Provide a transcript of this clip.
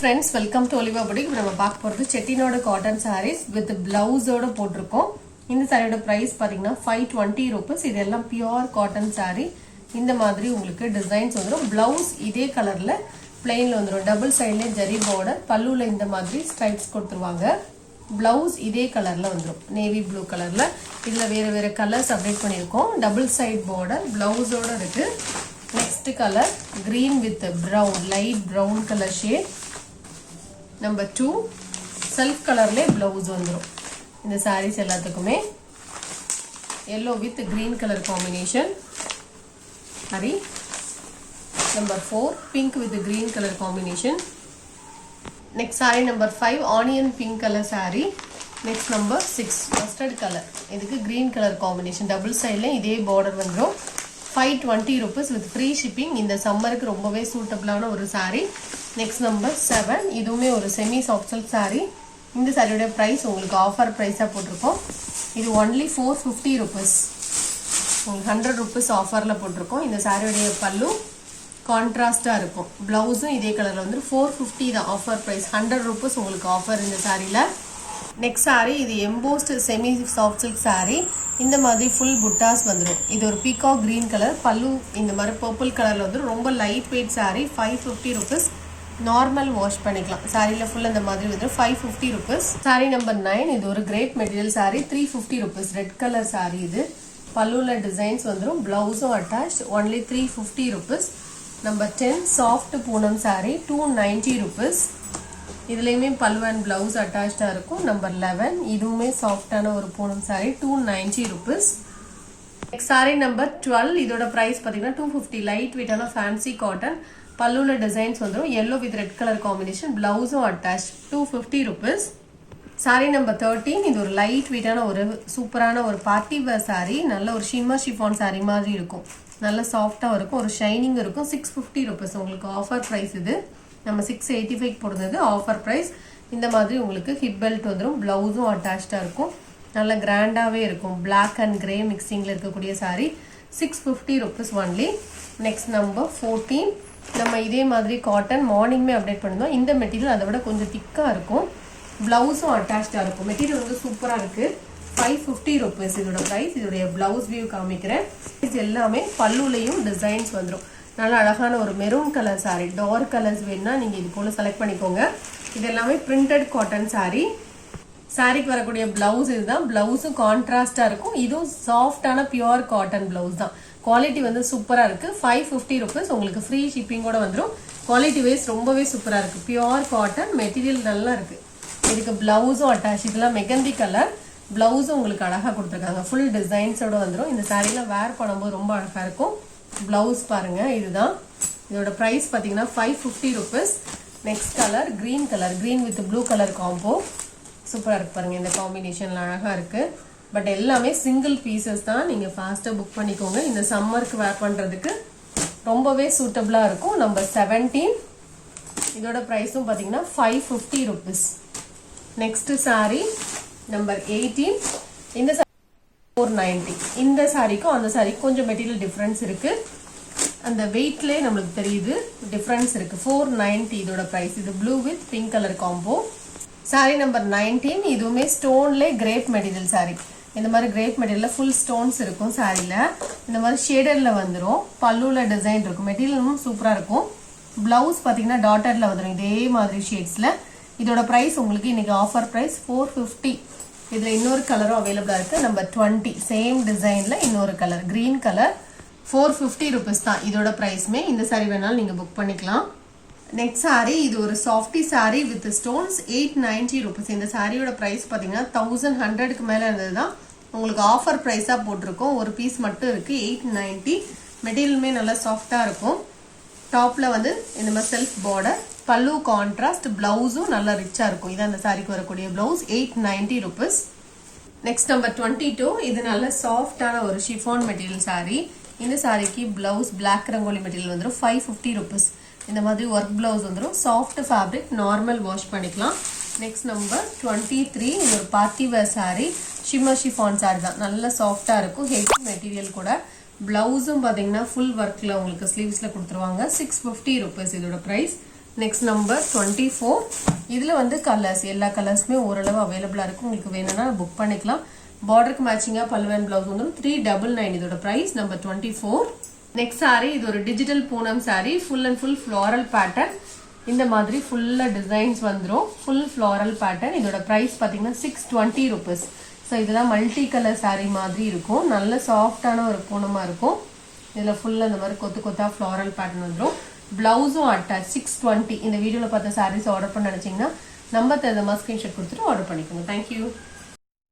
friends, welcome to Oliva Boutique. நம்ம பார்க்க போறது Chettinad cotton sarees with blouse ஓட போட்டுருக்கோம். இந்த சாரியோட பிரைஸ் பாத்தீங்கன்னா 520 rupees. இது எல்லாம் பியூர் காட்டன் saree. இந்த மாதிரி உங்களுக்கு டிசைன்ஸ் வந்துரும். blouse இதே கலர்ல plainல வந்துரும். டபுள் சைடுல ஜரி border, பல்லுல இந்த மாதிரி ஸ்ட்ரைப்ஸ் கொடுத்துருவாங்க. blouse இதே கலர்ல வந்துரும். நேவி ப்ளூ கலர்ல. இதுல வேற வேற கலர்ஸ் அப்டேட் பண்ணிருக்கோம். டபுள் சைடு border blouse ஓட இருக்கு. Next color green with brown, light brown color shade. Number 2 self color le blouse வந்துரும். இந்த sarees எல்லாத்துக்குமே yellow with green color combination. Hari. Number 4 pink with green color combination. Next saree number 5 onion pink color saree. Next number 6 mustard color. இதுக்கு green color combination double side ல இதே border வந்துரும். 520 rupees with free shipping. இந்த சம்மருக்கு ரொம்பவே சூட்டபிளான ஒரு saree. Next number 7 இதுவுமே ஒரு semi soft silk saree. இந்த சாரியோட பிரைஸ் உங்களுக்கு ஆஃபர் பிரைஸா போட்டுருக்கோம். இது only 450 rupees. உங்களுக்கு 100 rupees ஆஃபர்ல போட்டுருக்கோம். இந்த சாரியோட பல்லு கான்ட்ராஸ்டா இருக்கும். பிளவுஸும் இதே கலர்ல வந்து 450 தான் ஆஃபர் பிரைஸ். 100 rupees உங்களுக்கு ஆஃபர் இந்த சாரில. நெக்ஸ்ட் saree இது embossed semi soft silk saree. இந்த மாதிரி full buttas வந்துரும். இது ஒரு peacock green color, பல்லு இந்த மாதிரி purple கலர்ல வந்து ரொம்ப light weight saree. 550 rupees. Normal wash பண்ணிக்கலாம். சாரில full இந்த மாதிரி வந்து 550 rupees. saree number 9 இது ஒரு great material saree. 350 rupees. Red colour saree இது. பல்லுல டிசைன்ஸ் வந்துரும். பிளவுஸும் attached. only 350 rupees. number 10 soft Poonam saree. 290 rupees. இதுலயுமே பல்லு and blouse attached இருக்கும். number 11 இதுவுமே சாஃப்ட்டான ஒரு Poonam saree. 290 rupees. next saree number 12 இதோட பிரைஸ் பாத்தீங்கன்னா 250. லைட் வெயிட்டான ஃபேன்சி காட்டன். பல்லுல டிசைன்ஸ் வந்துரும். yellow with red color combination. பிளவுஸும் attached. 250 rupees. saree number 13 இது ஒரு லைட் வெயிட்டான ஒரு சூப்பரான ஒரு பார்ட்டி வேர் saree. நல்ல ஒரு ஷிம்மர் ஷிஃபான் saree மாதிரி இருக்கும். நல்ல சாஃப்ட்டா இருக்கும். ஒரு ஷைனிங் இருக்கும். 650 rupees உங்களுக்கு ஆஃபர் பிரைஸ் இது. நம்ம 685 போடுறது ஆஃபர் பிரைஸ். இந்த மாதிரி உங்களுக்கு ஹிப் பெல்ட் வந்துரும். பிளவுஸும் அட்டாச்டா இருக்கும். நல்ல கிராண்டாவே இருக்கும். Black and grey மிக்சிங்ல இருக்கக்கூடிய saree. 650 rupees only. next number 14 நம்ம இதே மாதிரி காட்டன் மார்னிங்மே அப்டேட் பண்ணிருந்தோம். இந்த மெட்டீரியல் அதை விட கொஞ்சம் திக்கா இருக்கும். பிளவுஸும் அட்டாச்டா இருக்கும். மெட்டீரியல் வந்து சூப்பரா இருக்கு. 550 rupees இதோட பிரைஸ். இதோட பிளவுஸ் வியூ காமிக்கிறேன். இது எல்லாமே பல்லுலயும் டிசைன்ஸ் வந்துரும். நல்ல அழகான ஒரு maroon colour saree. Dark colours வேணும்னா நீங்க இது போல செலக்ட் பண்ணிக்கோங்க. இது எல்லாமே பிரிண்டட் காட்டன் saree. சாரிக்கு வரக்கூடிய பிளவுஸ் இதுதான். பிளவுஸும் கான்ட்ராஸ்டா இருக்கும். இதுவும் சாஃப்டான பியூர் காட்டன் பிளவுஸ் தான். குவாலிட்டி வந்து சூப்பரா இருக்கு. 550 rupees உங்களுக்கு ஃப்ரீ ஷிப்பிங்கோட வந்துரும். குவாலிட்டி வைஸ் ரொம்பவே சூப்பரா இருக்கு. பியூர் காட்டன் மெட்டீரியல் நல்லா இருக்கு. இதுக்கு பிளவுஸும் அட்டாச். இதெல்லாம் மெகந்தி கலர். பிளவுஸும் உங்களுக்கு அழகா கொடுத்துருக்காங்க. ஃபுல் டிசைன்ஸோட வந்துரும். இந்த சாரீலாம் வேர் பண்ணும்போது ரொம்ப அழகா இருக்கும். பிளவுஸ் பாருங்க இதுதான். இதோட பிரைஸ் பாத்தீங்கன்னா 550 rupees. Next colour green colour. Green with blue colour combo. சூப்பரா இருக்கு பாருங்க. இந்த காம்பினேஷன்ல அழகா இருக்கு. பட் எல்லாமே சிங்கிள் பீசஸ் தான். நீங்க ஃபாஸ்டா புக் பண்ணிக்கோங்க. இந்த சம்மருக்கு வேர் பண்றதுக்கு ரொம்பவே சூட்டபிளா இருக்கும். நம்பர் 17 இதோட பிரைஸும் பாத்தீங்கன்னா 550 rupees. நெக்ஸ்ட் saree நம்பர் 18 இந்த 490. இந்த சாரிக்கும் அந்த சாரிக்கும் கொஞ்சம் மெட்டீரியல் டிஃபரன்ஸ் இருக்கு. அந்த வெயிட்லயே நமக்கு தெரியுது டிஃபரன்ஸ் இருக்கு. 490 இதோட பிரைஸ். இது blue with pink colour combo. Sorry number 19 இதுவுமே ஸ்டோன்ல கிரேப் மெட்டீரியல் சாரி. இந்த மாதிரி கிரேப் மெட்டீரியல்ல ஃபுல் ஸ்டோன்ஸ் இருக்கும் சாரில. இந்த மாதிரி ஷேடர்ல வந்துரும். பல்லுல டிசைன் இருக்கும். மெட்டீரியலும் சூப்பரா இருக்கும். பிளவுஸ் பாத்தீங்கன்னா டாட்டர்ல வந்துரும். இதே மாதிரி ஷேட்ஸ்ல. இதோட பிரைஸ் உங்களுக்கு இன்னைக்கு ஆஃபர் பிரைஸ் 450. இதுல இன்னொரு கலரும் அவைலபிளா இருக்கு. நம்பர் 20 சேம் டிசைன்ல இன்னொரு கலர் கிரீன் கலர். 450 rupees தான் இதோட பிரைஸ்மே. இந்த சாரி வேணாலும் நீங்க புக் பண்ணிக்கலாம். நெக்ஸ்ட் சாரி இது ஒரு softy sorry with stones. 890 rupees. இந்த சாரியோட பிரைஸ் பாத்தீங்கன்னா 1100க்கு மேல இருந்ததுதான். உங்களுக்கு ஆஃபர் பிரைஸா போட்டிருக்கோம். ஒரு பீஸ் மட்டும் இருக்கு. 890. மெட்டீரியலுமே நல்லா சாஃப்டா இருக்கும். டாப்ல வந்து இந்த மாதிரி செல்ஃப் பார்டர். பல்லு கான்ட்ராஸ்ட். பிளவுஸும் நல்லா ரிச்சா இருக்கும். இதான் அந்த சாரிக்கு வரக்கூடிய பிளவுஸ். 890 rupees. நெக்ஸ்ட் நம்பர் 22 இது நல்ல சாஃப்டான ஒரு ஷிஃபான் மெட்டீரியல் சாரி. இந்த சாரிக்கு பிளவுஸ் பிளாக் ரங்கோலி மெட்டீரியல் வந்துடும். 550 rupees. இந்த மாதிரி ஒர்க் பிளவுஸ் வந்துடும். Soft fabric. நார்மல் வாஷ் பண்ணிக்கலாம். நெக்ஸ்ட் நம்பர் 23 இது ஒரு party wear sorry. Shimmer chiffon sorry தான். நல்ல சாஃப்டா இருக்கும். ஹெவி மெட்டீரியல் கூட. பிளவுஸும் பாத்தீங்கன்னா ஃபுல் ஒர்க்ல உங்களுக்கு ஸ்லீவ்ஸ்ல கொடுத்துருவாங்க. 650 rupees இதோட பிரைஸ். Next number 24. இதுல வந்து கலர்ஸ் எல்லா கலர்ஸுமே ஓரளவு அவைலபிளா இருக்கு. உங்களுக்கு வேணும்னா புக் பண்ணிக்கலாம். பார்டருக்கு மேட்சிங்கா பல்லுவன் பிளவுஸ் வந்து 399. இதோட பிரைஸ் நம்பர் 24. நெக்ஸ்ட் saree இது ஒரு digital Poonam saree. Full and full floral pattern. இந்த மாதிரி ஃபுல்லா டிசைன்ஸ் வந்துரும். Full floral pattern. இதோட பிரைஸ் பாத்தீங்கன்னா 620 rupees. ஸோ இதெல்லாம் மல்டி கலர் saree மாதிரி இருக்கும். நல்ல சாஃப்டான ஒரு பூனமா இருக்கும். இதுல ஃபுல்லா இந்த மாதிரி கொத்து கொத்தா ஃப்ளாரல் பேட்டர்ன் வந்துரும். பிளவுஸும் அட்டாச் 620. இந்த வீடியோல பார்த்த சாரீஸ் ஆர்டர் பண்ண நினைச்சீங்கன்னா நம்பர் தகுந்த மாதிரி ஸ்கிரீன்ஷாட் கொடுத்துட்டு ஆர்டர் பண்ணிக்கோங்க. தேங்க்யூ.